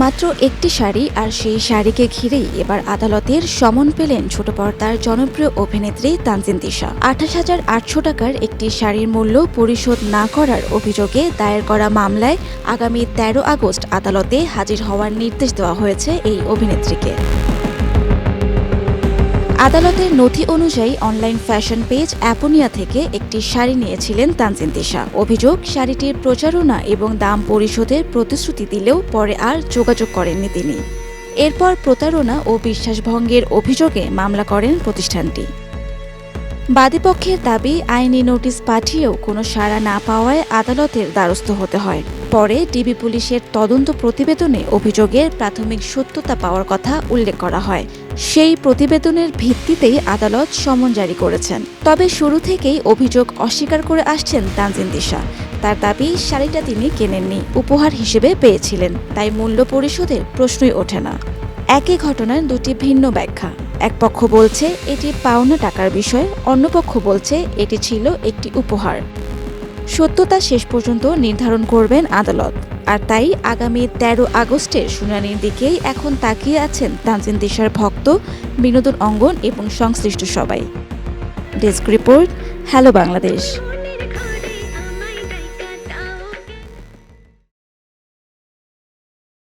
মাত্র একটি শাড়ি, আর সেই শাড়িকে ঘিরেই এবার আদালতের সমন পেলেন ছোট পর্দার জনপ্রিয় অভিনেত্রী তানজিন তিশা। 28,800 টাকার একটি শাড়ির মূল্য পরিশোধ না করার অভিযোগে দায়ের করা মামলায় আগামী 13 আগস্ট আদালতে হাজির হওয়ার নির্দেশ দেওয়া হয়েছে এই অভিনেত্রীকে। আদালতের নথি অনুযায়ী অনলাইন ফ্যাশন পেজ অ্যাপোনিয়া থেকে একটি শাড়ি নিয়েছিলেন তানজিন তিশা। অভিযোগ, শাড়িটির প্রচারণা এবং দাম পরিশোধের প্রতিশ্রুতি দিলেও পরে আর যোগাযোগ করেননি তিনি। এরপর প্রতারণা ও বিশ্বাসভঙ্গের অভিযোগে মামলা করেন প্রতিষ্ঠানটি। বাদীপক্ষের দাবি, আইনি নোটিশ পাঠিয়েও কোনো সাড়া না পাওয়ায় আদালতের দ্বারস্থ হতে হয়। পরে ডিবি পুলিশের তদন্ত প্রতিবেদনে অভিযোগের প্রাথমিক সত্যতা পাওয়ার কথা উল্লেখ করা হয়। সেই প্রতিবেদনের ভিত্তিতেই আদালত সমন জারি করেছেন। তবে শুরু থেকেই অভিযোগ অস্বীকার করে আসছেন তানজিন তিশা। তার দাবি, শাড়িটা তিনি কেনেননি, উপহার হিসেবে পেয়েছিলেন, তাই মূল্য পরিশোধের প্রশ্নই ওঠে না। একই ঘটনার দুটি ভিন্ন ব্যাখ্যা। এক পক্ষ বলছে এটি পাওনা টাকার বিষয়, অন্য পক্ষ বলছে এটি ছিল একটি উপহার। সত্যতা শেষ পর্যন্ত নির্ধারণ করবেন আদালত। আর তাই আগামী 13 আগস্টের শুনানির দিকেই এখন তাকিয়ে আছেন তানজিন তিশার ভক্ত, বিনোদন অঙ্গন এবং সংশ্লিষ্ট সবাই। Desk report, hello Bangladesh.